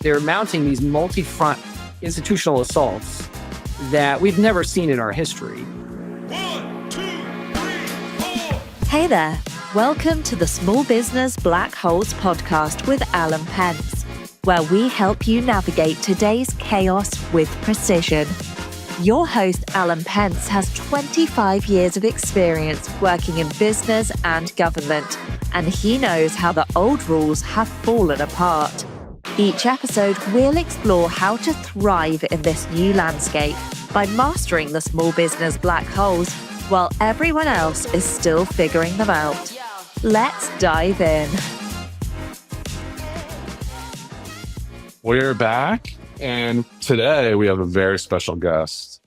They're mounting these multi-front institutional assaults that we've never seen in our history. 1, 2, 3, 4. Hey there. Welcome to the Small Business Black Holes podcast with Alan Pence, where we help you navigate today's chaos with precision. Your host, Alan Pence, has 25 years of experience working in business and government, and he knows how the old rules have fallen apart. Each episode, we'll explore how to thrive in this new landscape by mastering the small business black holes while everyone else is still figuring them out. Let's dive in. We're back, and today we have a very special guest,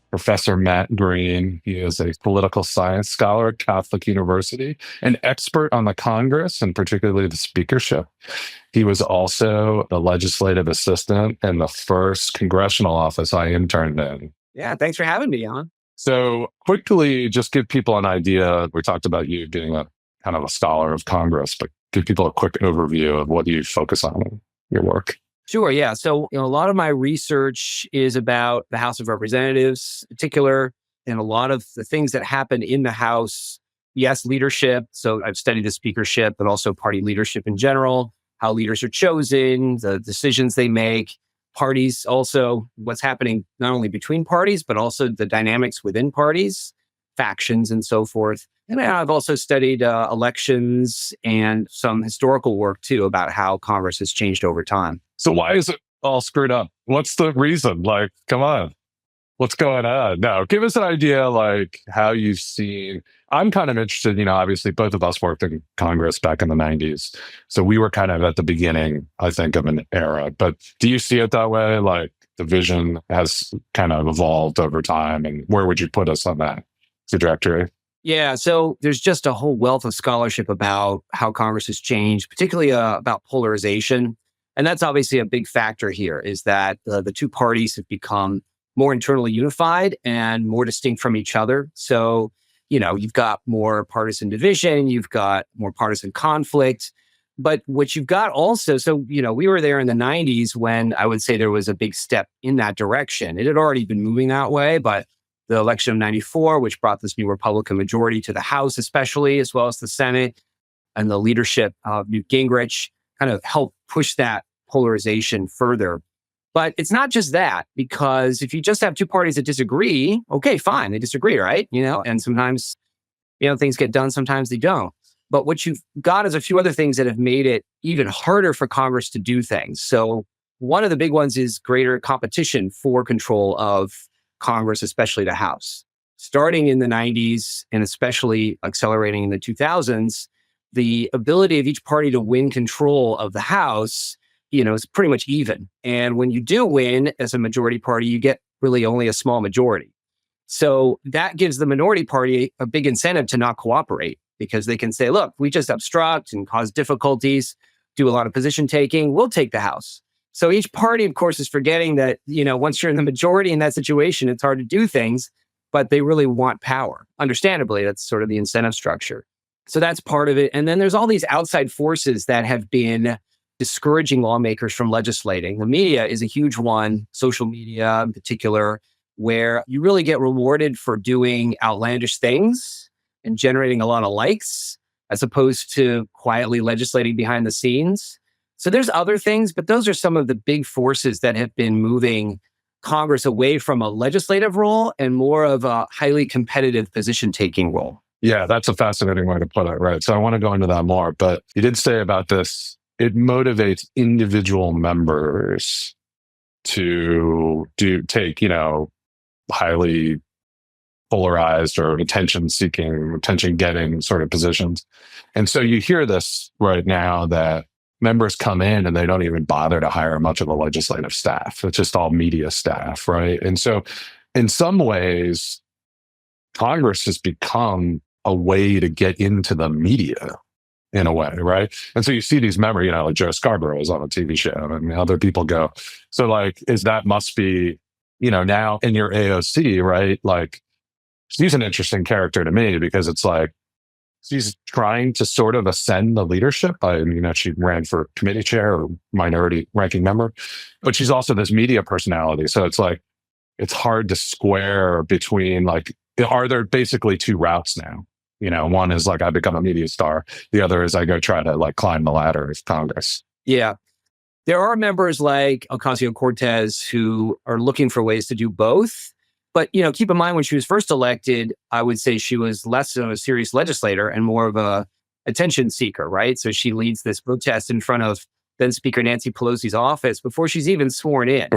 Professor Matt Green. He is a political science scholar at Catholic University, an expert on the Congress and particularly the speakership. He was also the legislative assistant in the first congressional office I interned in. Yeah, thanks for having me on. So quickly, just give people an idea. We talked about you being a kind of a scholar of Congress, but give people a quick overview of what you focus on in your work. Sure, yeah. So, a lot of my research is about the House of Representatives in particular, and a lot of the things that happen in the House. Yes, leadership. So I've studied the speakership, but also party leadership in general, how leaders are chosen, the decisions they make, parties also, what's happening not only between parties, but also the dynamics within parties, factions and so forth. And I've also studied elections and some historical work too about how Congress has changed over time. So why is it all screwed up? What's the reason? Like, come on, what's going on? No, give us an idea, like how you've seen. I'm kind of interested, obviously both of us worked in Congress back in the 90s. So we were kind of at the beginning, I think, of an era. But do you see it that way? Like the vision has kind of evolved over time, and where would you put us on that trajectory? Yeah, so there's just a whole wealth of scholarship about how Congress has changed, particularly about polarization. And that's obviously a big factor here, is that the two parties have become more internally unified and more distinct from each other. So, you've got more partisan division, you've got more partisan conflict. But what you've got also, we were there in the 90s when I would say there was a big step in that direction. It had already been moving that way, but the election of 94, which brought this new Republican majority to the House, especially, as well as the Senate, and the leadership of Newt Gingrich kind of helped push that polarization further. But it's not just that, because if you just have two parties that disagree, okay, fine, they disagree, right? And sometimes, things get done, sometimes they don't. But what you've got is a few other things that have made it even harder for Congress to do things. So one of the big ones is greater competition for control of Congress, especially the House. Starting in the 90s and especially accelerating in the 2000s, the ability of each party to win control of the House, is pretty much even. And when you do win as a majority party, you get really only a small majority. So that gives the minority party a big incentive to not cooperate, because they can say, look, we just obstruct and cause difficulties, do a lot of position taking, we'll take the House. So each party, of course, is forgetting that, once you're in the majority in that situation, it's hard to do things, but they really want power. Understandably, that's sort of the incentive structure. So that's part of it. And then there's all these outside forces that have been discouraging lawmakers from legislating. The media is a huge one, social media in particular, where you really get rewarded for doing outlandish things and generating a lot of likes, as opposed to quietly legislating behind the scenes. So there's other things, but those are some of the big forces that have been moving Congress away from a legislative role and more of a highly competitive position-taking role. Yeah, that's a fascinating way to put it, right? So I want to go into that more, but you did say about this, it motivates individual members to take, highly polarized or attention-seeking, attention-getting sort of positions. And so you hear this right now that members come in and they don't even bother to hire much of the legislative staff. It's just all media staff, right? And so in some ways, Congress has become a way to get into the media in a way, right? And so you see these members, like Joe Scarborough is on a TV show and other people go. So must be, now in your AOC, right? Like, she's an interesting character to me because it's like, she's trying to sort of ascend the leadership. She ran for committee chair or minority ranking member, but she's also this media personality. So it's like, it's hard to square between are there basically two routes now? One is I become a media star. The other is I go try to climb the ladder of Congress. Yeah. There are members like Ocasio-Cortez who are looking for ways to do both. But, keep in mind when she was first elected, I would say she was less of a serious legislator and more of a attention seeker, right? So she leads this protest in front of then Speaker Nancy Pelosi's office before she's even sworn in.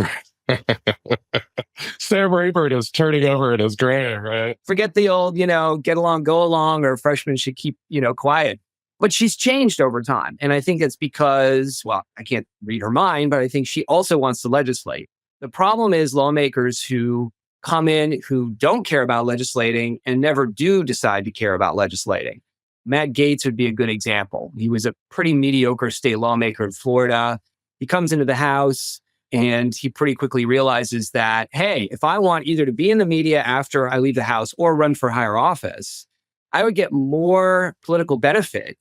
Sam Rayburn is turning over in his grave, right? Forget the old, get along, go along, or freshmen should keep, quiet. But she's changed over time. And I think it's because, I can't read her mind, but I think she also wants to legislate. The problem is lawmakers who come in who don't care about legislating and never do decide to care about legislating. Matt Gaetz would be a good example. He was a pretty mediocre state lawmaker in Florida. He comes into the House and he pretty quickly realizes that, hey, if I want either to be in the media after I leave the House or run for higher office, I would get more political benefit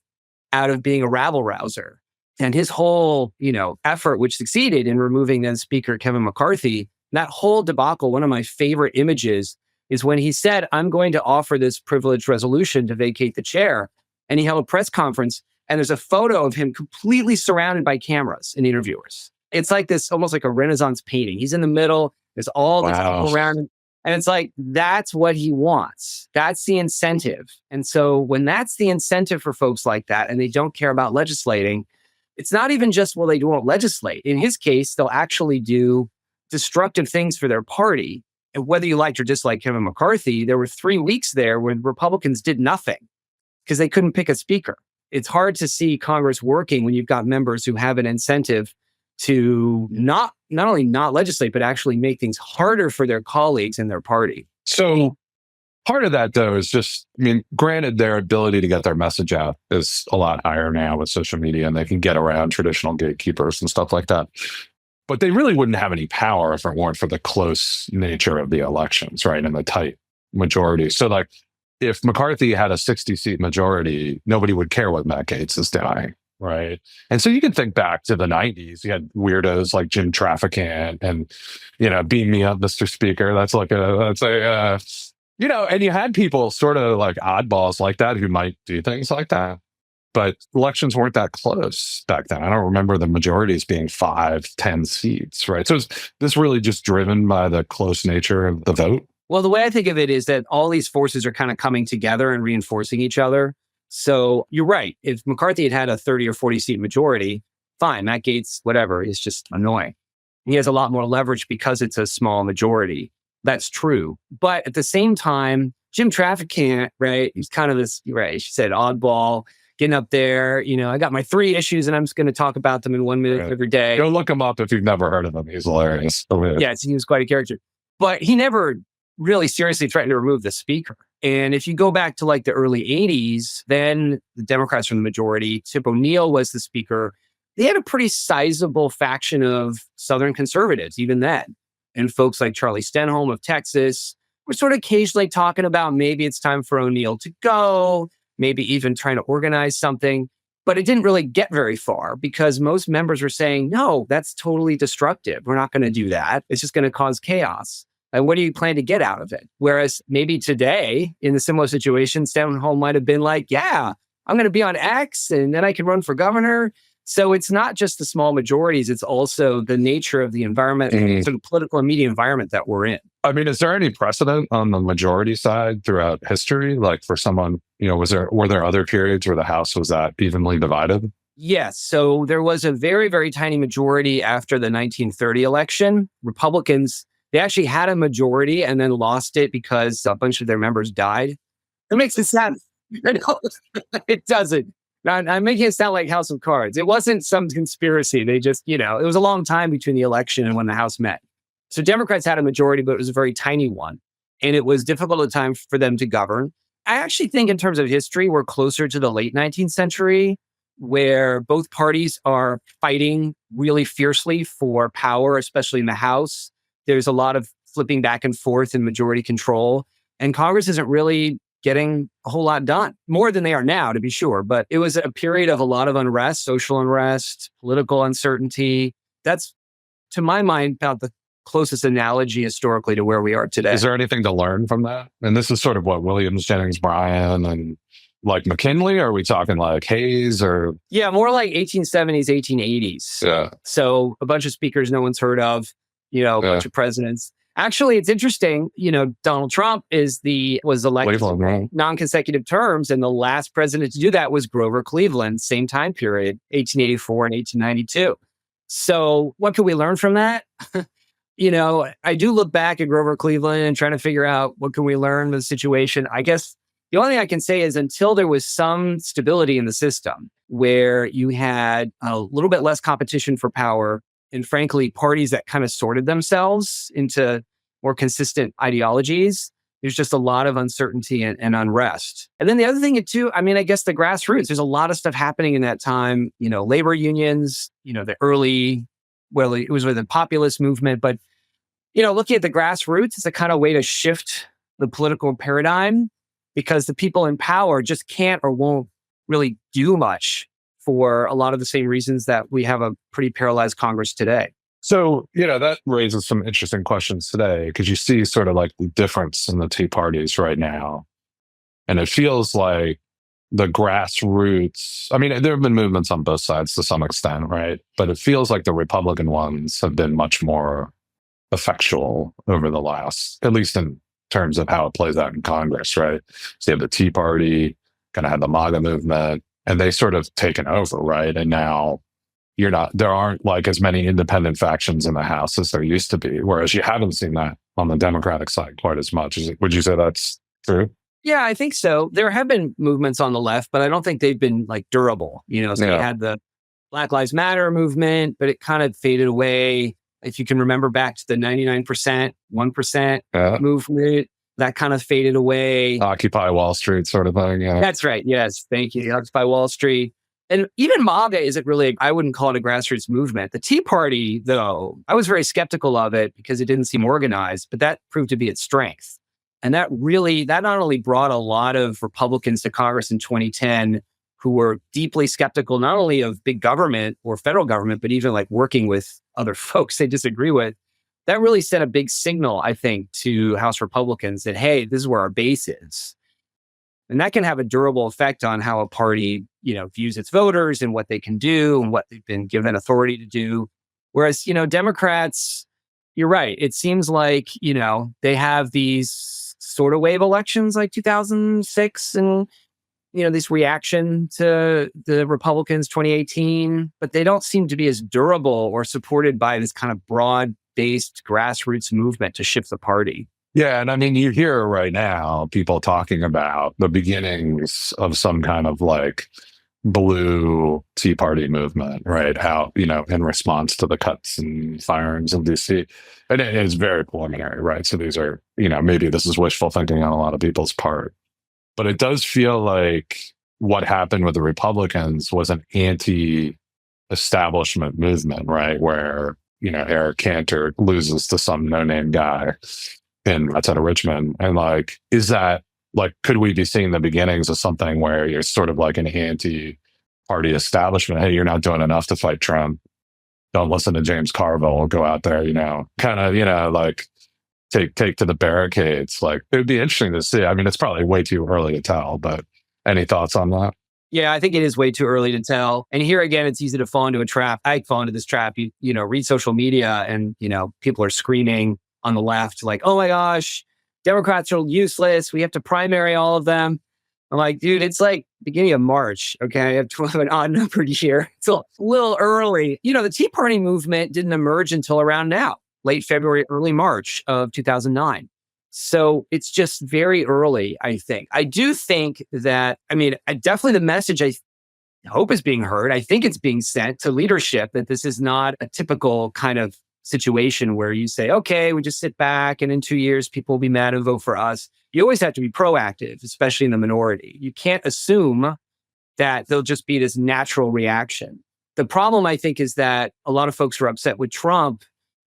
out of being a rabble rouser. And his whole, effort, which succeeded in removing then Speaker Kevin McCarthy, that whole debacle, one of my favorite images is when he said, I'm going to offer this privileged resolution to vacate the chair. And he held a press conference and there's a photo of him completely surrounded by cameras and interviewers. It's like this, almost like a Renaissance painting. He's in the middle. There's all these people around him. And it's like, that's what he wants. That's the incentive. And so when that's the incentive for folks like that, and they don't care about legislating, it's not even just, they won't legislate. In his case, they'll actually do destructive things for their party. And whether you liked or disliked Kevin McCarthy, there were 3 weeks there when Republicans did nothing because they couldn't pick a speaker. It's hard to see Congress working when you've got members who have an incentive to not only not legislate, but actually make things harder for their colleagues in their party. So part of that, though, is just, granted, their ability to get their message out is a lot higher now with social media, and they can get around traditional gatekeepers and stuff like that. But they really wouldn't have any power if it weren't for the close nature of the elections, right? And the tight majority. So if McCarthy had a 60-seat majority, nobody would care what Matt Gaetz is doing. Right. And so you can think back to the 90s. You had weirdos like Jim Trafficant and, beam me up, Mr. Speaker. And you had people sort of like oddballs like that who might do things like that. But elections weren't that close back then. I don't remember the majorities being 5-10 seats. Right. So is this really just driven by the close nature of the vote? Well, the way I think of it is that all these forces are kind of coming together and reinforcing each other. So you're right. If McCarthy had a 30 or 40 seat majority, fine. Matt Gaetz, whatever, is just annoying. He has a lot more leverage because it's a small majority. That's true. But at the same time, Jim Trafficant, right? He's kind of this, right? She said oddball, getting up there. I got my 3 issues and I'm just going to talk about them in 1 minute every day. Go look him up if you've never heard of him. He's hilarious. Yes, he was quite a character. But he never really seriously threatened to remove the speaker. And if you go back to the early 80s, then the Democrats from the majority, Tip O'Neill was the speaker. They had a pretty sizable faction of Southern conservatives even then. And folks like Charlie Stenholm of Texas were sort of occasionally talking about maybe it's time for O'Neill to go, maybe even trying to organize something. But it didn't really get very far because most members were saying, no, that's totally destructive. We're not going to do that. It's just going to cause chaos. And what do you plan to get out of it? Whereas maybe today, in a similar situation, Stenholm might have been like, yeah, I'm going to be on X and then I can run for governor. So it's not just the small majorities. It's also the nature of the environment, sort of political and media environment that we're in. Is there any precedent on the majority side throughout history? Like for someone, were there other periods where the House was that evenly divided? Yes. So there was a very, very tiny majority after the 1930 election. Republicans, they actually had a majority and then lost it because a bunch of their members died. It makes it sound, it doesn't. I'm making it sound like House of Cards. It wasn't some conspiracy. They just, it was a long time between the election and when the House met. So Democrats had a majority, but it was a very tiny one. And it was difficult at times for them to govern. I actually think in terms of history, we're closer to the late 19th century, where both parties are fighting really fiercely for power, especially in the House. There's a lot of flipping back and forth in majority control. And Congress isn't really getting a whole lot done, more than they are now, to be sure. But it was a period of a lot of unrest, social unrest, political uncertainty. That's, to my mind, about the closest analogy historically to where we are today. Is there anything to learn from that? And this is sort of what Williams, Jennings Bryan, and like McKinley? Or are we talking like Hayes or? Yeah, more like 1870s, 1880s. Yeah. So a bunch of speakers no one's heard of, a bunch of presidents. Actually, it's interesting, Donald Trump was elected Cleveland, non-consecutive terms, and the last president to do that was Grover Cleveland, same time period, 1884 and 1892. So what can we learn from that? I do look back at Grover Cleveland and trying to figure out what can we learn from the situation. I guess the only thing I can say is until there was some stability in the system where you had a little bit less competition for power and frankly, parties that kind of sorted themselves into more consistent ideologies, there's just a lot of uncertainty and unrest. And then the other thing too, I guess the grassroots, there's a lot of stuff happening in that time, labor unions, the early, well, it was with the populist movement, but, looking at the grassroots, it's a kind of way to shift the political paradigm because the people in power just can't or won't really do much for a lot of the same reasons that we have a pretty paralyzed Congress today. So, that raises some interesting questions today because you see sort of like the difference in the two parties right now. And it feels like the grassroots, there have been movements on both sides to some extent, right? But it feels like the Republican ones have been much more effectual over the last, at least in terms of how it plays out in Congress, right? So you have the Tea Party, kind of had the MAGA movement, and they sort of taken over, right? And now there aren't like as many independent factions in the House as there used to be, whereas you haven't seen that on the Democratic side quite as much. Would you say that's true? Yeah, I think so. There have been movements on the left, but I don't think they've been like durable. So you had the Black Lives Matter movement, but it kind of faded away. If you can remember back to the 99%, 1% movement, that kind of faded away. Occupy Wall Street sort of thing. Yeah, that's right. Yes. Thank you. Occupy Wall Street. And even MAGA isn't really, I wouldn't call it a grassroots movement. The Tea Party, though, I was very skeptical of it because it didn't seem organized, but that proved to be its strength. And that not only brought a lot of Republicans to Congress in 2010 who were deeply skeptical, not only of big government or federal government, but even like working with other folks they disagree with. That really sent a big signal, I think, to House Republicans that, hey, this is where our base is. And that can have a durable effect on how a party, views its voters and what they can do and what they've been given authority to do. Whereas, Democrats, you're right. It seems like, they have these sort of wave elections like 2006 and, this reaction to the Republicans 2018, but they don't seem to be as durable or supported by this kind of broad-based grassroots movement to shift the party. Yeah. And you hear right now people talking about the beginnings of some kind of like blue Tea Party movement, right? How, in response to the cuts and firings in DC. And it is very preliminary, right? So these are, maybe this is wishful thinking on a lot of people's part. But it does feel like what happened with the Republicans was an anti-establishment movement, right? Where, Eric Cantor loses to some no-name guy outside of Richmond. And like, is that like, could we be seeing the beginnings of something where you're sort of like an anti-party establishment? Hey, you're not doing enough to fight Trump. Don't listen to James Carville. Go out there, kind of, like take to the barricades. Like, it would be interesting to see. It's probably way too early to tell, but any thoughts on that? Yeah, I think it is way too early to tell. And here again, it's easy to fall into a trap. I fall into this trap. You read social media and, people are screaming on the left, like, oh my gosh, Democrats are useless. We have to primary all of them. I'm like, dude, it's like beginning of March. Okay. I have 12, an odd numbered year. It's a little early. The Tea Party movement didn't emerge until around now, late February, early March of 2009. So it's just very early, I think. I do think that, definitely the message I hope is being heard. I think it's being sent to leadership that this is not a typical kind of situation where you say, okay, we just sit back and in 2 years, people will be mad and vote for us. You always have to be proactive, especially in the minority. You can't assume that there'll just be this natural reaction. The problem, I think, is that a lot of folks are upset with Trump.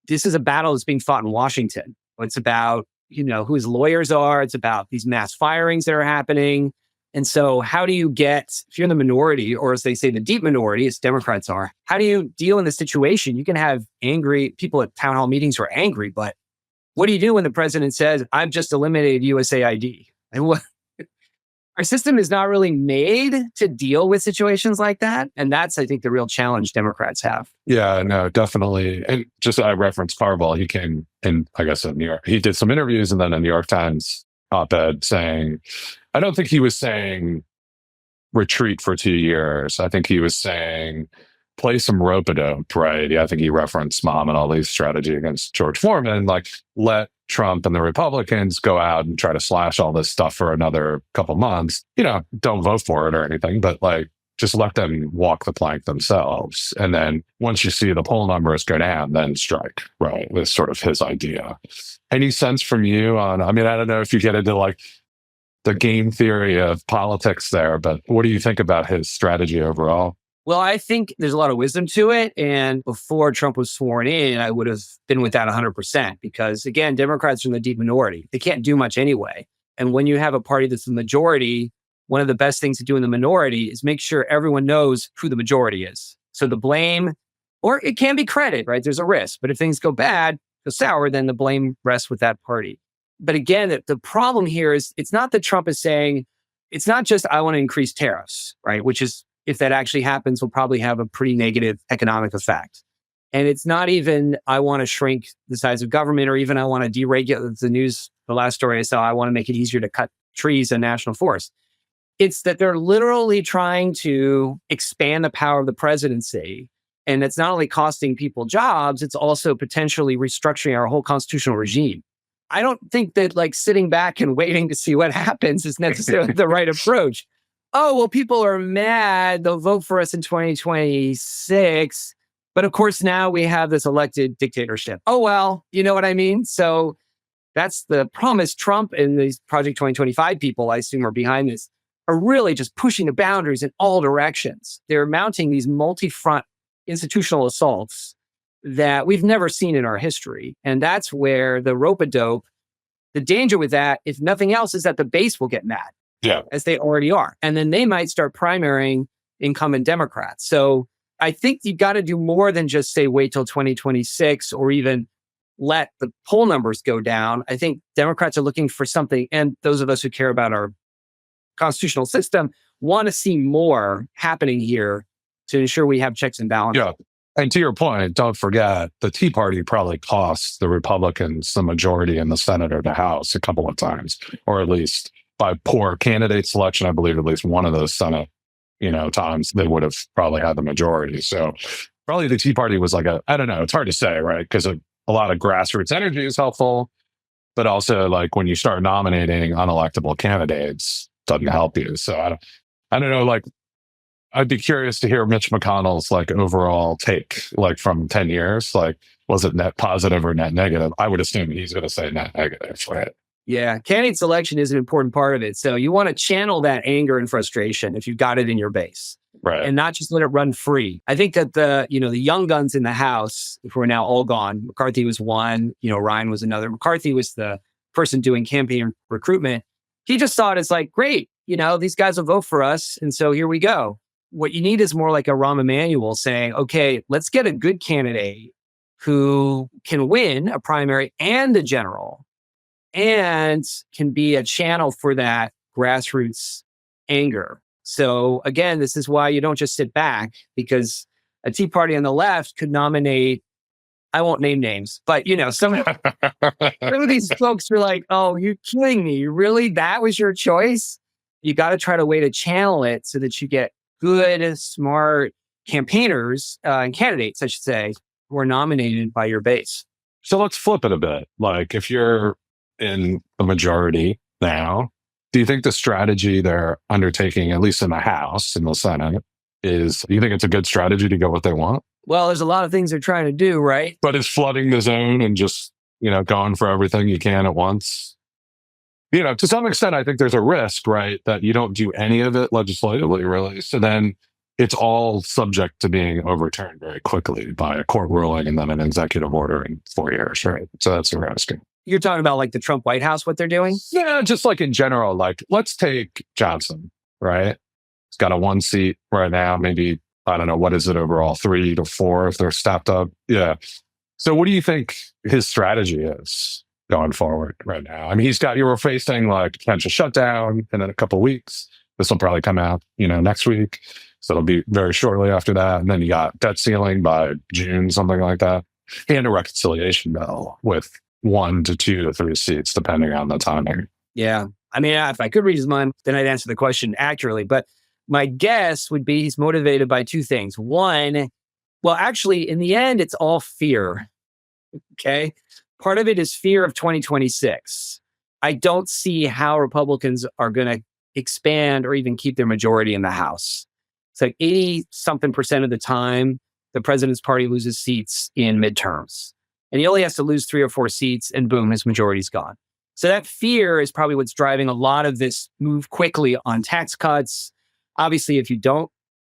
This is a battle that's being fought in Washington. It's about who his lawyers are. It's about these mass firings that are happening. And so how do you get, if you're in the minority, or as they say, the deep minority, as Democrats are, how do you deal in this situation? You can have angry people at town hall meetings who are angry, but what do you do when the president says, I've just eliminated USAID? And what? Our system is not really made to deal with situations like that. And that's, I think, the real challenge Democrats have. Yeah, no, definitely. And just I referenced Carville. He came in, I guess, in New York. He did some interviews and then a New York Times op-ed saying, I don't think he was saying retreat for 2 years. I think he was saying play some rope-a-dope, right? I think he referenced Muhammad Ali's strategy against George Foreman, like let Trump and the Republicans go out and try to slash all this stuff for another couple months. Don't vote for it or anything, but like just let them walk the plank themselves. And then once you see the poll numbers go down, then strike, right? That's sort of his idea. Any sense from you on, I don't know if you get into like the game theory of politics there, but what do you think about his strategy overall? Well, I think there's a lot of wisdom to it. And before Trump was sworn in, I would have been with that 100% because, again, Democrats are in the deep minority. They can't do much anyway. And when you have a party that's the majority, one of the best things to do in the minority is make sure everyone knows who the majority is. So the blame, or it can be credit, right? There's a risk. But if things go bad, go sour, then the blame rests with that party. But again, the problem here is it's not that Trump is saying, it's not just, I want to increase tariffs, right? Which is, if that actually happens, will probably have a pretty negative economic effect. And it's not even, I want to shrink the size of government, or even I want to deregulate the news. The last story I saw, I want to make it easier to cut trees and national forests. It's that they're literally trying to expand the power of the presidency. And it's not only costing people jobs, it's also potentially restructuring our whole constitutional regime. I don't think that like sitting back and waiting to see what happens is necessarily the right approach. Oh, well, people are mad. They'll vote for us in 2026. But of course, now we have this elected dictatorship. Oh, well, you know what I mean? So that's the promise. Trump and these Project 2025 people, I assume, are behind this, are really just pushing the boundaries in all directions. They're mounting these multi-front institutional assaults that we've never seen in our history. And that's where the rope-a-dope, the danger with that, if nothing else, is that the base will get mad. Yeah. As they already are. And then they might start primarying incumbent Democrats. So I think you've got to do more than just say, wait till 2026 or even let the poll numbers go down. I think Democrats are looking for something. And those of us who care about our constitutional system want to see more happening here to ensure we have checks and balances. Yeah. And to your point, don't forget, the Tea Party probably cost the Republicans the majority in the Senate or the House a couple of times, or at least by poor candidate selection. I believe at least one of those Senate, times they would have probably had the majority. So probably the Tea Party was like I don't know, it's hard to say, right? Because a lot of grassroots energy is helpful, but also like when you start nominating unelectable candidates, doesn't help you. So I don't know, like I'd be curious to hear Mitch McConnell's like overall take, like from 10 years, like was it net positive or net negative? I would assume he's going to say net negative, right? Yeah, candidate selection is an important part of it. So you want to channel that anger and frustration if you've got it in your base, right? And not just let it run free. I think that the young guns in the House, who are now all gone, McCarthy was one, Ryan was another. McCarthy was the person doing campaign recruitment. He just saw it as like, great, these guys will vote for us. And so here we go. What you need is more like a Rahm Emanuel saying, okay, let's get a good candidate who can win a primary and a general, and can be a channel for that grassroots anger. So again, this is why you don't just sit back, because a Tea Party on the left could nominate, I won't name names, but some of these folks were like, oh, you're kidding me. Really? That was your choice? You got to try to way to channel it so that you get good, smart campaigners and candidates, I should say, who are nominated by your base. So let's flip it a bit. Like if you're in the majority now, do you think the strategy they're undertaking, at least in the House, in the Senate, do you think it's a good strategy to go what they want? Well, there's a lot of things they're trying to do, right? But it's flooding the zone and just, going for everything you can at once. To some extent, I think there's a risk, right, that you don't do any of it legislatively, really. So then it's all subject to being overturned very quickly by a court ruling and then an executive order in 4 years, right? So that's the risk. You're talking about like the Trump White House, what they're doing? Yeah, just like in general, like let's take Johnson, right? He's got a 1 seat right now, maybe, I don't know, what is it overall? 3 to 4 if they're stacked up. Yeah. So what do you think his strategy is going forward right now? I mean, you were facing like potential shutdown in a couple of weeks. This will probably come out, next week. So it'll be very shortly after that. And then you got debt ceiling by June, something like that. And a reconciliation bill with 1 to 2 to 3 seats, depending on the timing. Yeah. I mean, if I could read his mind, then I'd answer the question accurately. But my guess would be he's motivated by 2 things. One, well, actually, in the end, it's all fear. Okay. Part of it is fear of 2026. I don't see how Republicans are going to expand or even keep their majority in the House. It's like 80-something% of the time, the president's party loses seats in midterms. And he only has to lose 3 or 4 seats, and boom, his majority's gone. So that fear is probably what's driving a lot of this move quickly on tax cuts. Obviously, if you don't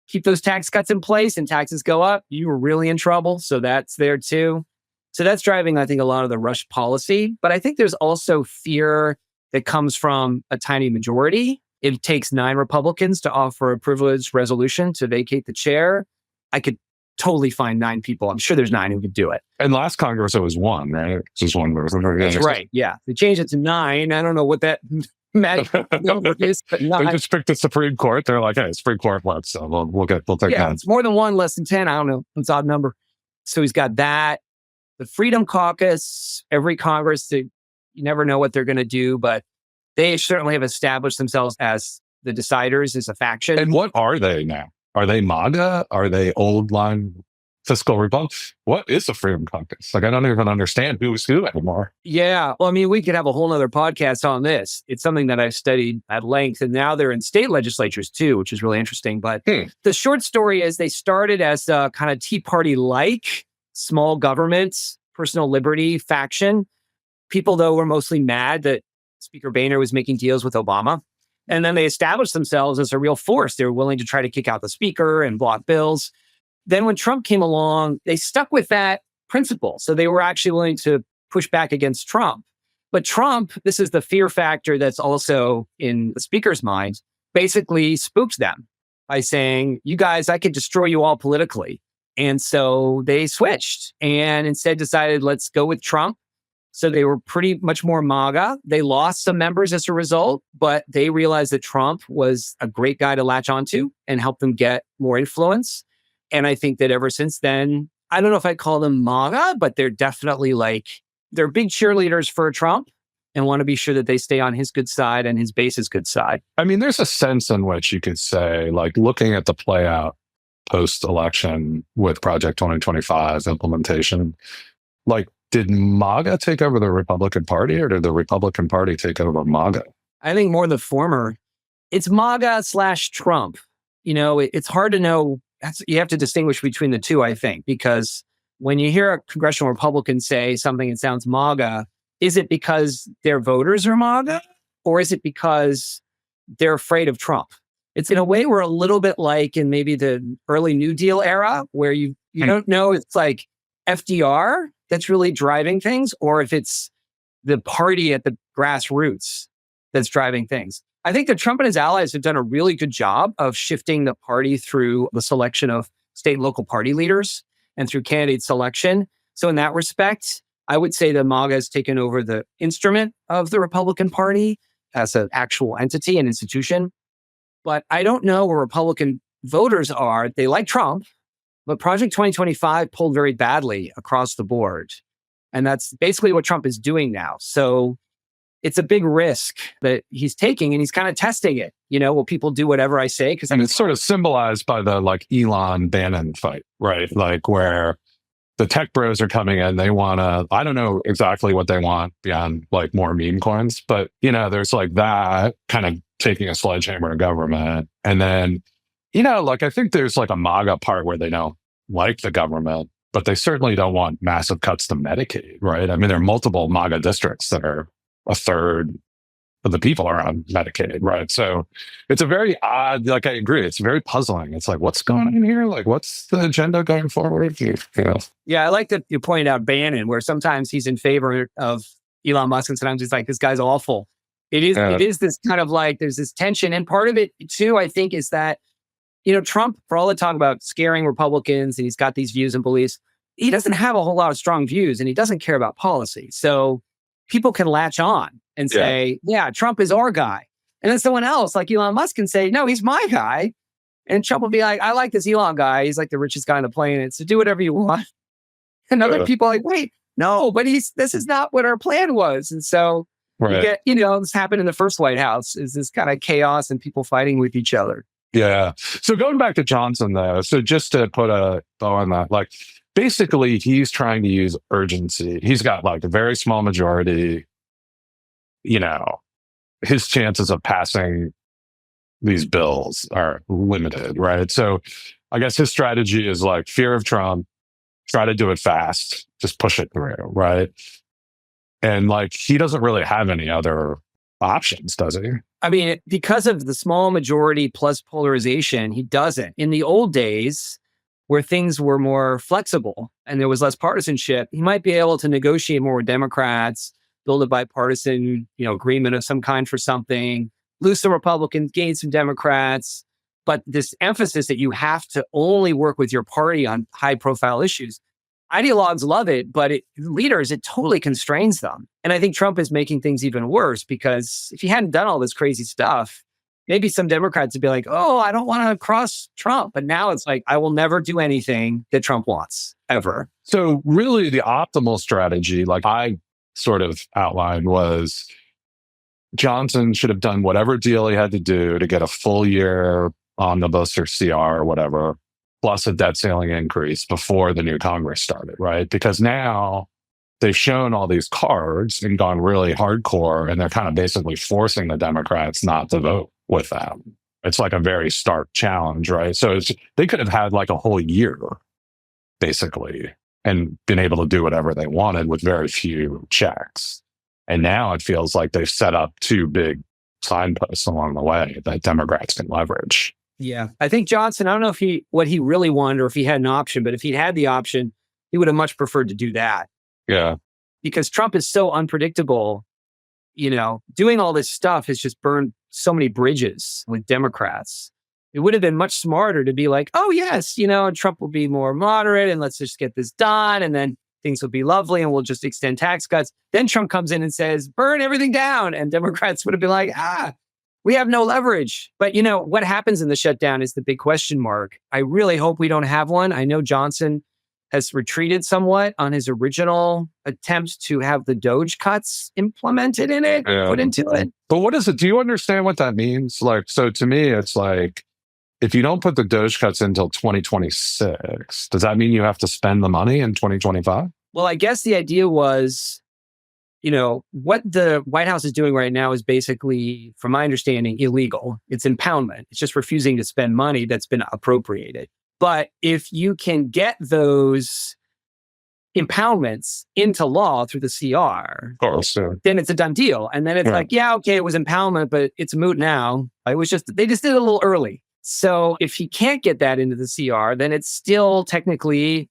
keep those tax cuts in place and taxes go up, you're really in trouble. So that's there too. So that's driving, I think, a lot of the rush policy. But I think there's also fear that comes from a tiny majority. It takes 9 Republicans to offer a privileged resolution to vacate the chair. I could totally find 9 people. I'm sure there's 9 who could do it. And last Congress, it was 1, right? Just 1 person. That's right. Yeah. They changed it to 9. I don't know what that magic number is, but 9. They just picked the Supreme Court. They're like, hey, Supreme Court wants, so we'll take that. It's more than 1, less than 10. I don't know. It's an odd number. So he's got that. The Freedom Caucus, every Congress, you never know what they're going to do, but they certainly have established themselves as the deciders, as a faction. And what are they now? Are they MAGA? Are they old line fiscal republic? What is the Freedom Caucus? Like, I don't even understand who's who anymore. Yeah. Well, I mean, we could have a whole nother podcast on this. It's something that I've studied at length, and now they're in state legislatures too, which is really interesting. But the short story is they started as a kind of Tea Party-like small government, personal liberty faction. People, though, were mostly mad that Speaker Boehner was making deals with Obama. And then they established themselves as a real force. They were willing to try to kick out the speaker and block bills. Then when Trump came along, they stuck with that principle. So they were actually willing to push back against Trump. But Trump, this is the fear factor that's also in the speaker's mind, basically spooked them by saying, you guys, I could destroy you all politically. And so they switched and instead decided, let's go with Trump. So they were pretty much more MAGA. They lost some members as a result, but they realized that Trump was a great guy to latch onto and help them get more influence. And I think that ever since then, I don't know if I'd call them MAGA, but they're definitely they're big cheerleaders for Trump and want to be sure that they stay on his good side and his base's good side. I mean, there's a sense in which you could say, like, looking at the play out post-election with Project 2025 implementation, like, did MAGA take over the Republican Party, or did the Republican Party take over MAGA? I think more the former. It's MAGA/Trump. It's hard to know. You have to distinguish between the two, I think, because when you hear a congressional Republican say something that sounds MAGA, is it because their voters are MAGA, or is it because they're afraid of Trump? It's in a way we're a little bit like in maybe the early New Deal era, where you don't know it's like FDR that's really driving things, or if it's the party at the grassroots that's driving things. I think that Trump and his allies have done a really good job of shifting the party through the selection of state and local party leaders and through candidate selection. So in that respect, I would say that MAGA has taken over the instrument of the Republican Party as an actual entity and institution. But I don't know where Republican voters are. They like Trump, but Project 2025 pulled very badly across the board. And that's basically what Trump is doing now. So it's a big risk that he's taking, and he's kind of testing it. Will people do whatever I say? And it's sort of symbolized by the Elon Bannon fight, right? Like where the tech bros are coming in, they want to, I don't know exactly what they want beyond more meme coins, but there's that kind of taking a sledgehammer to government. And then, I think there's a MAGA part where they don't like the government, but they certainly don't want massive cuts to Medicaid, right? I mean, there are multiple MAGA districts that are a third of the people are on Medicaid, right? So it's a very odd, I agree, it's very puzzling. It's what's going on here? What's the agenda going forward? Yeah, I like that you pointed out Bannon, where sometimes he's in favor of Elon Musk, and sometimes he's like, this guy's awful. It is this kind of like, there's this tension. And part of it too, I think, is that, Trump, for all the talk about scaring Republicans, and he's got these views and beliefs, he doesn't have a whole lot of strong views, and he doesn't care about policy. So people can latch on and say, yeah, Trump is our guy. And then someone else like Elon Musk can say, no, he's my guy. And Trump will be like, I like this Elon guy. He's like the richest guy on the planet. So do whatever you want. And other people are like, wait, no, but this is not what our plan was. And so you get, this happened in the first White House, is this kind of chaos and people fighting with each other. Yeah. So going back to Johnson, though, so just to put a bow on that, like basically he's trying to use urgency. He's got like a very small majority. His chances of passing these bills are limited, right? So I guess his strategy is like fear of Trump, try to do it fast, just push it through, right? And like he doesn't really have any other options, does he? I mean, because of the small majority plus polarization, he doesn't. In the old days, where things were more flexible and there was less partisanship, he might be able to negotiate more with Democrats, build a bipartisan, agreement of some kind for something, lose some Republicans, gain some Democrats. But this emphasis that you have to only work with your party on high profile issues, ideologues love it, but leaders, it totally constrains them. And I think Trump is making things even worse, because if he hadn't done all this crazy stuff, maybe some Democrats would be like, oh, I don't want to cross Trump. But now it's like, I will never do anything that Trump wants, ever. So really the optimal strategy, like I sort of outlined, was Johnson should have done whatever deal he had to do to get a full year omnibus or CR or whatever, plus a debt ceiling increase before the new Congress started, right? Because now they've shown all these cards and gone really hardcore, and they're kind of basically forcing the Democrats not to vote with them. It's like a very stark challenge, right? So they could have had like a whole year, basically, and been able to do whatever they wanted with very few checks. And now it feels like they've set up two big signposts along the way that Democrats can leverage. Yeah. I think Johnson, I don't know what he really wanted or if he had an option, but if he'd had the option, he would have much preferred to do that. Yeah. Because Trump is so unpredictable, doing all this stuff has just burned so many bridges with Democrats. It would have been much smarter to be like, oh, yes, Trump will be more moderate and let's just get this done. And then things will be lovely and we'll just extend tax cuts. Then Trump comes in and says, burn everything down. And Democrats would have been like, we have no leverage. But what happens in the shutdown is the big question mark. I really hope we don't have one. I know Johnson has retreated somewhat on his original attempt to have the Doge cuts implemented in it, put into it. But what is it? Do you understand what that means? Like, so to me, it's like, if you don't put the Doge cuts until 2026, does that mean you have to spend the money in 2025? Well, I guess the idea was, what the White House is doing right now is basically, from my understanding, illegal. It's impoundment. It's just refusing to spend money that's been appropriated. But if you can get those impoundments into law through the CR, of course, then it's a done deal. And then it's like, okay, it was impoundment, but it's moot now. They just did it a little early. So if he can't get that into the CR, then it's still technically,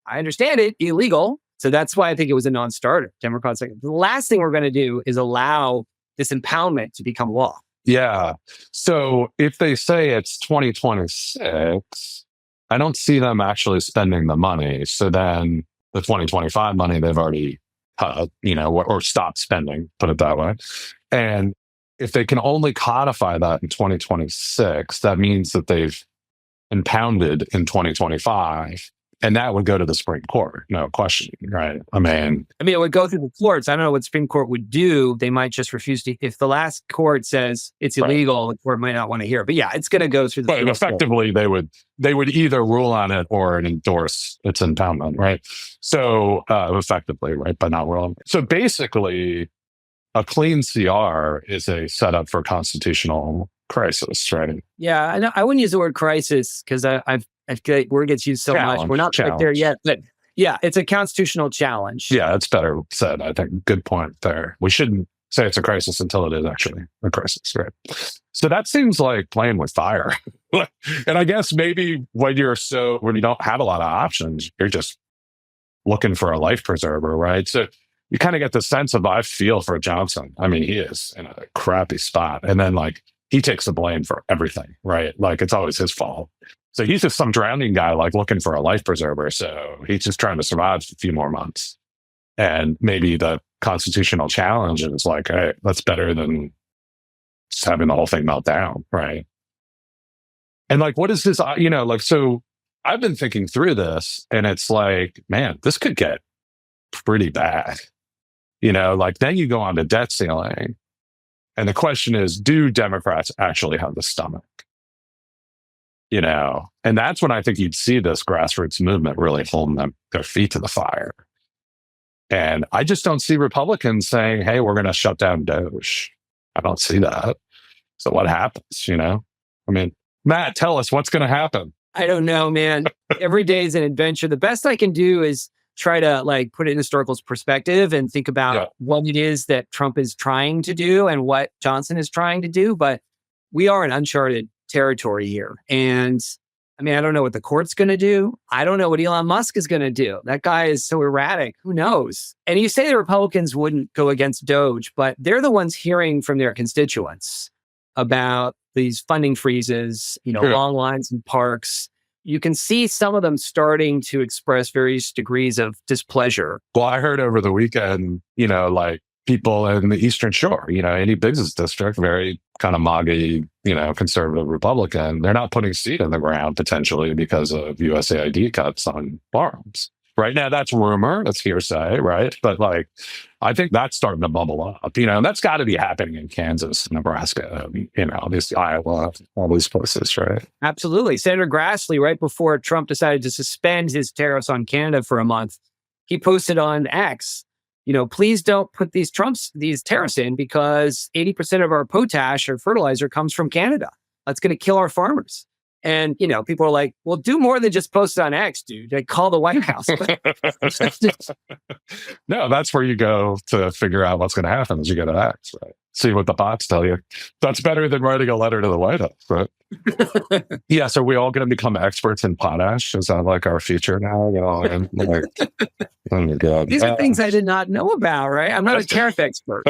I understand it, illegal. So that's why I think it was a non-starter. Democrats like, the last thing we're going to do is allow this impoundment to become law. Yeah. So if they say it's 2026, I don't see them actually spending the money. So then the 2025 money they've already, or stopped spending, put it that way. And if they can only codify that in 2026, that means that they've impounded in 2025. And that would go to the Supreme Court, no question, right? I mean, it would go through the courts. I don't know what the Supreme Court would do. They might just refuse to. If the last court says it's illegal, the court might not want to hear it. But yeah, it's going to go through the. But effectively, they would either rule on it or endorse its impoundment, right? So effectively, right, but not ruling. So basically, a clean CR is a setup for constitutional crisis, right? Yeah, I wouldn't use the word crisis because I feel like word gets used so much. We're not quite there yet, but yeah, it's a constitutional challenge. Yeah, it's better said. I think good point there. We shouldn't say it's a crisis until it is actually a crisis, right? So that seems like playing with fire. And I guess maybe when you don't have a lot of options, you're just looking for a life preserver, right? So you kind of get the sense of, I feel for Johnson. I mean, he is in a crappy spot. And then like, he takes the blame for everything, right? Like it's always his fault. So he's just some drowning guy, like looking for a life preserver. So he's just trying to survive a few more months. And maybe the constitutional challenge is like, hey, that's better than just having the whole thing melt down, right? And like, what is this, like, so I've been thinking through this and it's like, man, this could get pretty bad. Like then you go on to debt ceiling. And the question is, do Democrats actually have the stomach? And that's when I think you'd see this grassroots movement really holding their feet to the fire. And I just don't see Republicans saying, hey, we're going to shut down Doge. I don't see that. So what happens, I mean, Matt, tell us what's going to happen. I don't know, man. Every day is an adventure. The best I can do is try to like put it in historical perspective and think about what it is that Trump is trying to do and what Johnson is trying to do. But we are in uncharted territory here. And I mean, I don't know what the court's going to do. I don't know what Elon Musk is going to do. That guy is so erratic. Who knows? And you say the Republicans wouldn't go against Doge, but they're the ones hearing from their constituents about these funding freezes, long lines in parks. You can see some of them starting to express various degrees of displeasure. Well, I heard over the weekend, like people in the Eastern Shore, any business district, very kind of MAGA, conservative Republican, they're not putting seed in the ground potentially because of USAID cuts on farms. Right now, that's rumor, that's hearsay, right? But like, I think that's starting to bubble up, and that's got to be happening in Kansas, Nebraska, obviously Iowa, all these places, right? Absolutely. Senator Grassley, right before Trump decided to suspend his tariffs on Canada for a month, he posted on X, please don't put these tariffs in because 80% of our potash or fertilizer comes from Canada. That's going to kill our farmers. And, people are like, well, do more than just post it on X, dude. Like, call the White House. No, that's where you go to figure out what's going to happen as you go to X, right? See what the bots tell you. That's better than writing a letter to the White House, right? Yeah, so we all going to become experts in potash? Is that like our future now? And like, oh my God. These are things I did not know about, right? I'm not a tariff expert,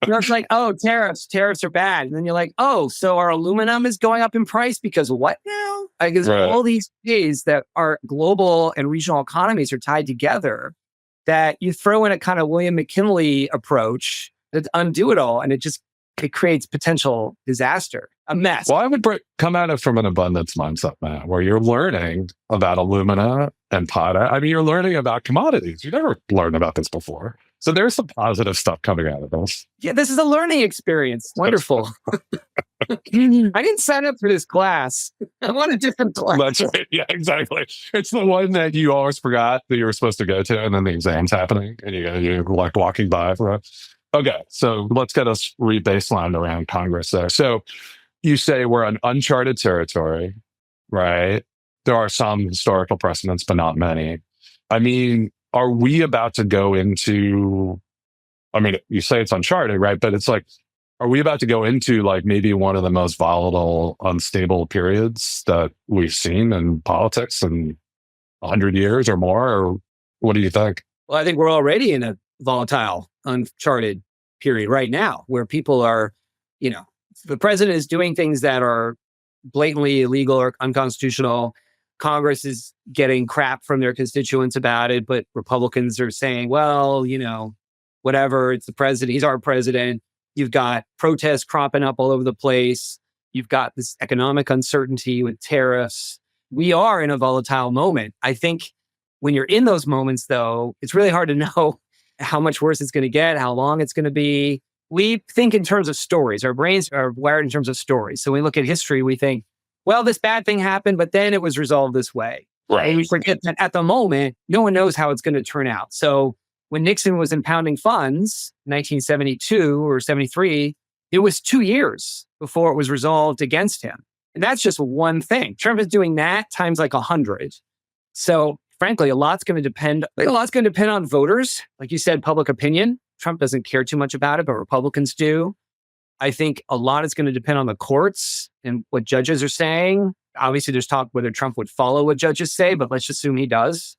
It's like, oh, tariffs are bad. And then you're like, oh, so our aluminum is going up in price because what now? Like, all these ways that our global and regional economies are tied together that you throw in a kind of William McKinley approach to undo it all. And it creates potential disaster, a mess. Well, I would come at it from an abundance mindset, Matt, where you're learning about alumina and potash. I mean, you're learning about commodities. You never learned about this before. So there's some positive stuff coming out of this. Yeah, this is a learning experience. Wonderful. I didn't sign up for this class. I want a different class. That's right. Yeah, exactly. It's the one that you always forgot that you were supposed to go to, and then the exam's happening, and you're like walking by. Right? Okay, so let's get us re-baselined around Congress there. So you say we're in uncharted territory, right? There are some historical precedents, but not many. I mean, are we about to go into, you say it's uncharted, right? But it's like, are we about to go into like maybe one of the most volatile, unstable periods that we've seen in politics in 100 years or more? Or what do you think? Well, I think we're already in a volatile, uncharted period right now where people are, the president is doing things that are blatantly illegal or unconstitutional. Congress is getting crap from their constituents about it, but Republicans are saying, well, whatever, it's the president, he's our president. You've got protests cropping up all over the place. You've got this economic uncertainty with tariffs. We are in a volatile moment. I think when you're in those moments, though, it's really hard to know how much worse it's going to get, how long it's going to be. We think in terms of stories. Our brains are wired in terms of stories. So when we look at history, we think, well, this bad thing happened, but then it was resolved this way. Right. And we forget that at the moment, no one knows how it's going to turn out. So when Nixon was impounding funds, 1972 or 73, it was 2 years before it was resolved against him. And that's just one thing. Trump is doing that times like 100. So frankly, a lot's going to depend on voters. Like you said, public opinion. Trump doesn't care too much about it, but Republicans do. I think a lot is going to depend on the courts and what judges are saying. Obviously, there's talk whether Trump would follow what judges say, but let's assume he does.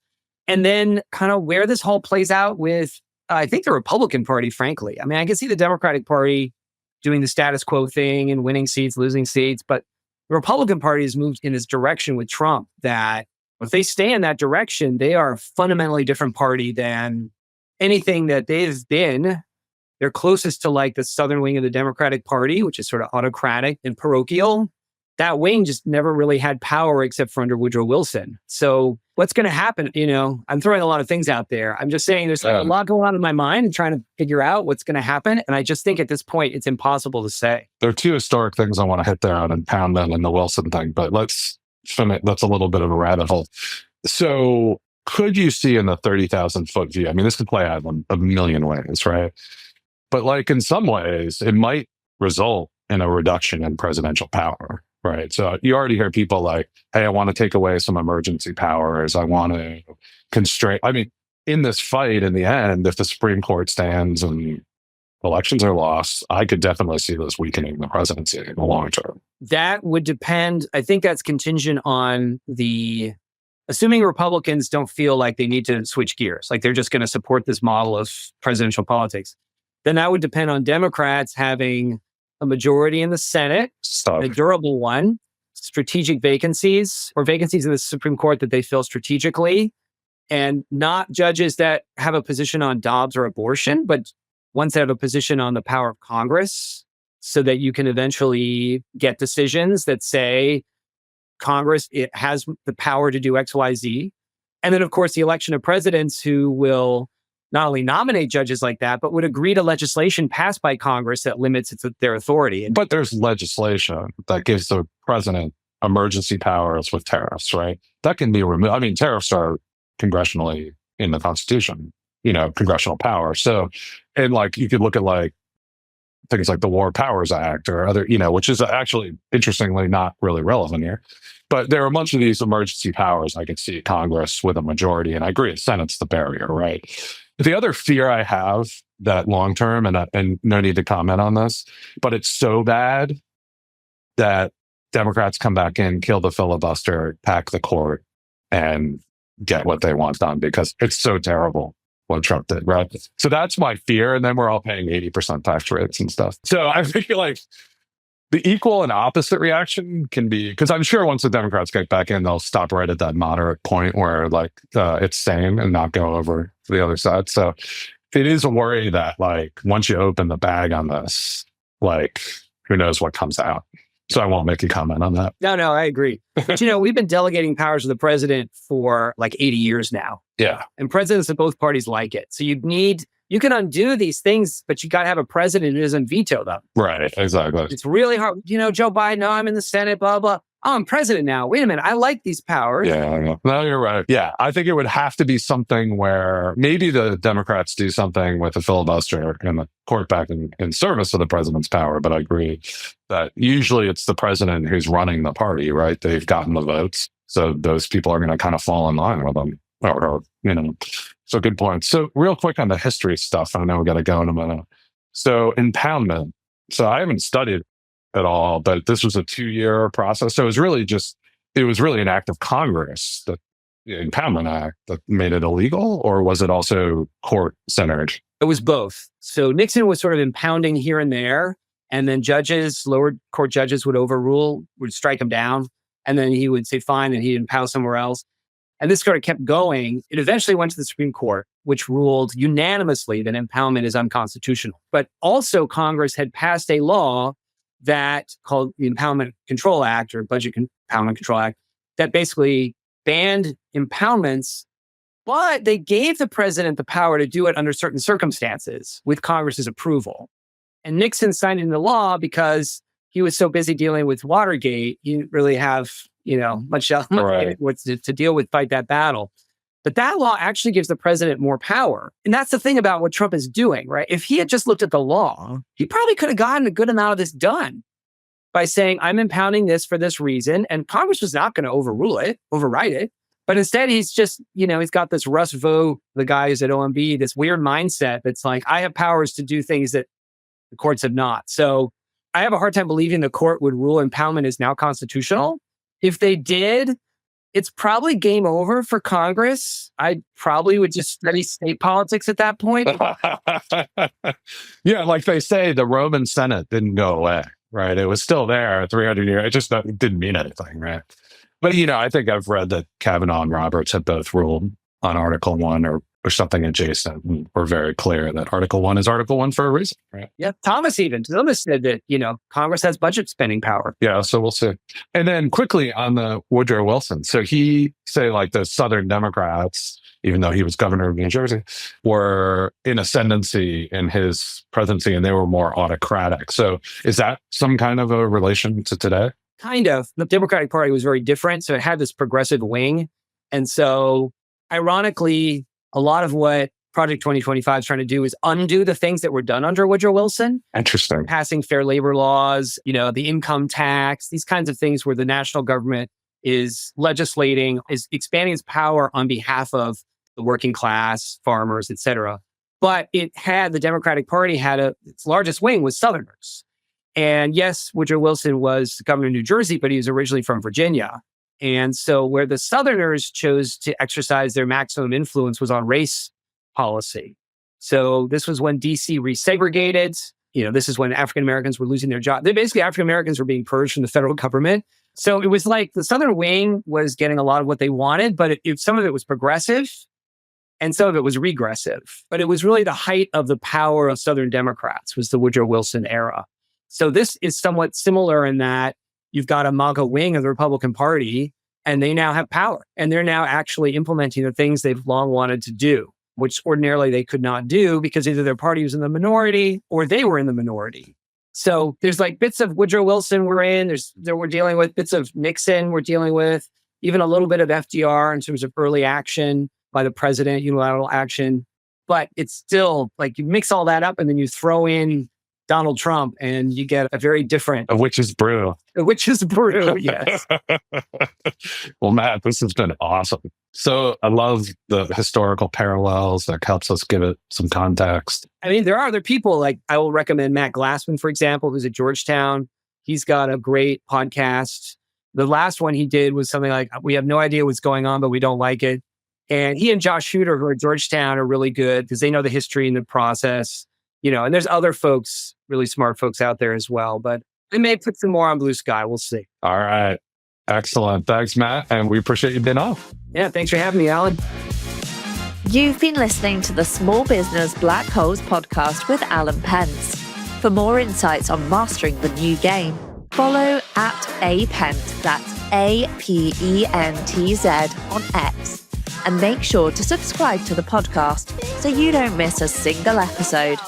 And then kind of where this whole plays out with I think the Republican Party, frankly. I mean, I can see the Democratic Party doing the status quo thing and winning seats, losing seats, but the Republican Party has moved in this direction with Trump that if they stay in that direction, they are a fundamentally different party than anything that they've been. They're closest to like the southern wing of the Democratic Party, which is sort of autocratic and parochial. That wing just never really had power except for under Woodrow Wilson. So what's going to happen? I'm throwing a lot of things out there. I'm just saying there's a lot going on in my mind and trying to figure out what's going to happen. And I just think at this point, it's impossible to say. There are two historic things I want to hit there on impoundment and the Wilson thing, but let's finish. That's a little bit of a rabbit hole. So could you see in the 30,000 foot view? I mean, this could play out in a million ways, right? But like in some ways, it might result in a reduction in presidential power, right? So you already hear people like, hey, I want to take away some emergency powers. I want to constrain. I mean, in this fight, in the end, if the Supreme Court stands and elections are lost, I could definitely see this weakening the presidency in the long term. That would depend. I think that's contingent on assuming Republicans don't feel like they need to switch gears, like they're just going to support this model of presidential politics. Then that would depend on Democrats having a majority in the Senate, a durable one, strategic vacancies or vacancies in the Supreme Court that they fill strategically, and not judges that have a position on Dobbs or abortion, but ones that have a position on the power of Congress so that you can eventually get decisions that say Congress, it has the power to do X, Y, Z. And then, of course, the election of presidents who will not only nominate judges like that, but would agree to legislation passed by Congress that limits their authority. But there's legislation that gives the president emergency powers with tariffs, right? That can be removed. I mean, tariffs are congressionally in the Constitution, congressional power. So, and like you could look at like things like the War Powers Act or other, which is actually interestingly not really relevant here. But there are a bunch of these emergency powers I could see Congress with a majority, and I agree, the Senate's the barrier, right? The other fear I have that long term, and no need to comment on this, but it's so bad that Democrats come back in, kill the filibuster, pack the court, and get what they want done because it's so terrible what Trump did, right? So that's my fear. And then we're all paying 80% tax rates and stuff. So I feel like the equal and opposite reaction can be, because I'm sure once the Democrats get back in, they'll stop right at that moderate point where like it's sane and not go over to the other side. So it is a worry that like once you open the bag on this, like who knows what comes out. So I won't make a comment on that. No, I agree. But we've been delegating powers to the president for like 80 years now. Yeah. And presidents of both parties like it. So you can undo these things, but you got to have a president who doesn't veto them. Right, exactly. It's really hard. Joe Biden, no, I'm in the Senate, blah, blah. Oh, I'm president now. Wait a minute. I like these powers. Yeah, I know. No, you're right. Yeah, I think it would have to be something where maybe the Democrats do something with the filibuster and the court back in service of the president's power. But I agree that usually it's the president who's running the party, right? They've gotten the votes. So those people are going to kind of fall in line with them. So good point. So real quick on the history stuff. I know we got to go in a minute. So impoundment. So I haven't studied at all, but this was a 2-year process. So it was really an act of Congress, the Impoundment Act, that made it illegal, or was it also court-centered? It was both. So Nixon was sort of impounding here and there, and then lower court judges would strike him down, and then he would say fine, and he'd impound somewhere else. And this sort of kept going. It eventually went to the Supreme Court, which ruled unanimously that impoundment is unconstitutional. But also Congress had passed a law that called the Impoundment Control Act or Budget Impoundment Control Act that basically banned impoundments, but they gave the president the power to do it under certain circumstances with Congress's approval. And Nixon signed it into law because he was so busy dealing with Watergate, he didn't really have, much else to deal with, fight that battle. But that law actually gives the president more power. And that's the thing about what Trump is doing, right? If he had just looked at the law, he probably could have gotten a good amount of this done by saying, I'm impounding this for this reason. And Congress was not going to override it. But instead, he's just, he's got this Russ Vought, the guy who's at OMB, this weird mindset that's like, I have powers to do things that the courts have not. So I have a hard time believing the court would rule impoundment is now constitutional. If they did, it's probably game over for Congress. I probably would just study state politics at that point. Yeah, like they say, the Roman Senate didn't go away, right? It was still there 300 years. It just it didn't mean anything, right? But, I think I've read that Kavanaugh and Roberts have both ruled on Article 1 or something adjacent. And we're very clear that Article 1 is Article 1 for a reason, right? Yeah. Thomas said that, Congress has budget spending power. Yeah, so we'll see. And then quickly on the Woodrow Wilson. So he say like the Southern Democrats, even though he was governor of New Jersey, were in ascendancy in his presidency and they were more autocratic. So is that some kind of a relation to today? Kind of. The Democratic Party was very different. So it had this progressive wing. And so ironically, a lot of what Project 2025 is trying to do is undo the things that were done under Woodrow Wilson. Interesting. Passing fair labor laws, the income tax, these kinds of things where the national government is legislating, is expanding its power on behalf of the working class, farmers, et cetera. But the Democratic Party its largest wing was Southerners. And yes, Woodrow Wilson was governor of New Jersey, but he was originally from Virginia. And so where the Southerners chose to exercise their maximum influence was on race policy. So this was when DC resegregated. This is when African Americans were losing their jobs. Basically, African Americans were being purged from the federal government. So it was like the Southern wing was getting a lot of what they wanted, but some of it was progressive and some of it was regressive. But it was really the height of the power of Southern Democrats was the Woodrow Wilson era. So this is somewhat similar in that you've got a MAGA wing of the Republican Party, and they now have power. And they're now actually implementing the things they've long wanted to do, which ordinarily they could not do because either their party was in the minority or they were in the minority. So there's like bits of Woodrow Wilson we're dealing with, bits of Nixon we're dealing with, even a little bit of FDR in terms of early action by the president, unilateral action. But it's still like you mix all that up and then you throw in Donald Trump and you get a very different... A witch's brew. A witch's brew, yes. Well, Matt, this has been awesome. So I love the historical parallels that helps us give it some context. I mean, there are other people, like I will recommend Matt Glassman, for example, who's at Georgetown. He's got a great podcast. The last one he did was something like, we have no idea what's going on, but we don't like it. And he and Josh Shooter, who are at Georgetown, are really good because they know the history and the process. And there's other folks, really smart folks out there as well, but I may put some more on Blue Sky. We'll see. All right. Excellent. Thanks, Matt. And we appreciate you being on. Yeah. Thanks for having me, Alan. You've been listening to the Small Business Black Holes podcast with Alan Pence. For more insights on mastering the new game, follow @apent, that's APENTZ on X. And make sure to subscribe to the podcast so you don't miss a single episode.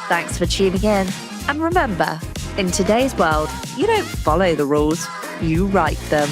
Thanks for tuning in. And remember, in today's world, you don't follow the rules, you write them.